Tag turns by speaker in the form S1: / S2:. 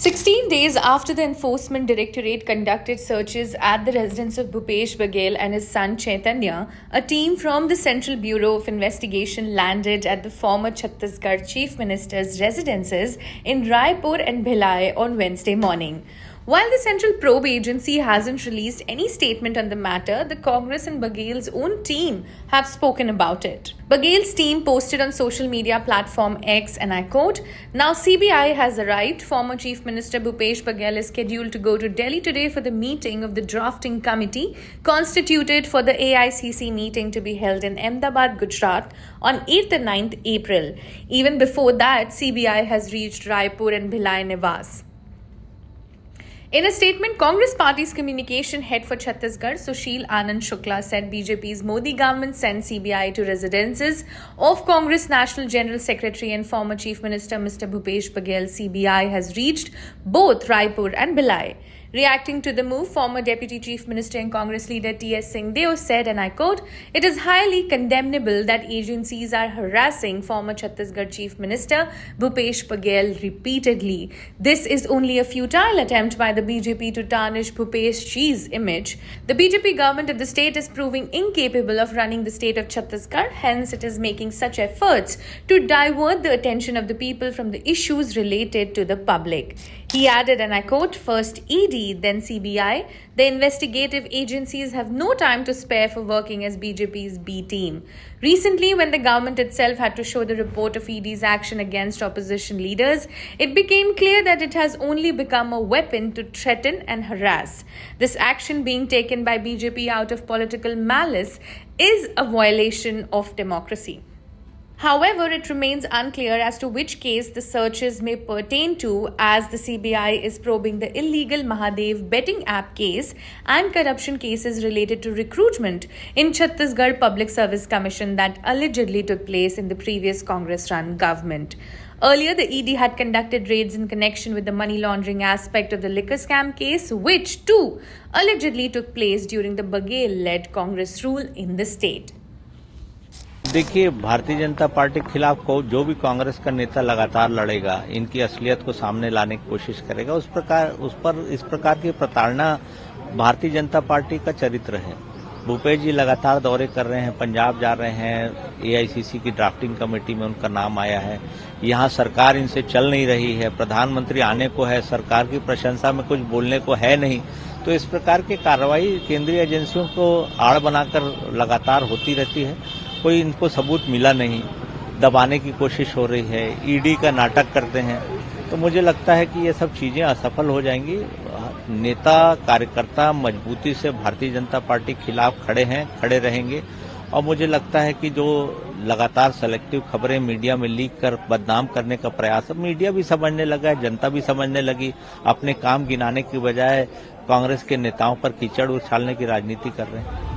S1: 16 days after the Enforcement Directorate conducted searches at the residence of Bhupesh Baghel and his son Chaitanya, a team from the Central Bureau of Investigation landed at the former Chhattisgarh Chief Minister's residences in Raipur and Bhilai on Wednesday morning. While the Central Probe Agency hasn't released any statement on the matter, the Congress and Baghel's own team have spoken about it. Baghel's team posted on social media platform X, and I quote, "Now CBI has arrived. Former Chief Minister Bhupesh Baghel is scheduled to go to Delhi today for the meeting of the drafting committee constituted for the AICC meeting to be held in Ahmedabad, Gujarat on 8th and 9th April. Even before that, CBI has reached Raipur and Bhilai Niwas." In a statement, Congress Party's communication head for Chhattisgarh, Sushil Anand Shukla, said BJP's Modi government sent CBI to residences of Congress National General Secretary and former Chief Minister Mr. Bhupesh Baghel. CBI has reached both Raipur and Bhilai. Reacting to the move, former Deputy Chief Minister and Congress leader T.S. Singhdeo said, and I quote, "It is highly condemnable that agencies are harassing former Chhattisgarh Chief Minister Bhupesh Baghel repeatedly. This is only a futile attempt by the BJP to tarnish Bhupesh Ji's image. The BJP government of the state is proving incapable of running the state of Chhattisgarh, hence it is making such efforts to divert the attention of the people from the issues related to the public." He added, and I quote, "First ED, then CBI. The investigative agencies have no time to spare for working as BJP's B team. Recently, when the government itself had to show the report of ED's action against opposition leaders, it became clear that it has only become a weapon to threaten and harass. This action being taken by BJP out of political malice is a violation of democracy." However, it remains unclear as to which case the searches may pertain to, as the CBI is probing the illegal Mahadev betting app case and corruption cases related to recruitment in Chhattisgarh Public Service Commission that allegedly took place in the previous Congress-run government. Earlier, the ED had conducted raids in connection with the money laundering aspect of the liquor scam case, which too allegedly took place during the Baghel-led Congress rule in the state.
S2: देखिए, Bharatiya Janata party के खिलाफ जो भी कांग्रेस का नेता लगातार लड़ेगा, इनकी असलियत को सामने लाने की कोशिश करेगा, उस पर इस प्रकार की प्रताड़ना भारतीय जनता पार्टी का चरित्र है। भूपेश जी लगातार दौरे कर रहे हैं, पंजाब जा रहे हैं, एआईसीसी की ड्राफ्टिंग कमेटी में उनका नाम आया है। यहाँ सरकार इनसे चल नहीं रही है, प्रधानमंत्री आने को है, सरकार की प्रशंसा में कुछ बोलने को है नहीं। तो इस प्रकार की कार्रवाई केंद्रीय एजेंसियों को आड़ बनाकर लगातार होती रहती है। कोई इनको सबूत मिला नहीं, दबाने की कोशिश हो रही है, ईडी का नाटक करते हैं। तो मुझे लगता है कि ये सब चीजें असफल हो जाएंगी। नेता कार्यकर्ता मजबूती से भारतीय जनता पार्टी के खिलाफ खड़े हैं, खड़े रहेंगे। और मुझे लगता है कि जो लगातार सेलेक्टिव खबरें मीडिया में लीक कर बदनाम करने का प्रयास, मीडिया भी समझने लगा है, जनता भी समझने लगी, अपने काम गिनाने की बजाय कांग्रेस के नेताओं पर कीचड़ उछालने की राजनीति कर रहे हैं।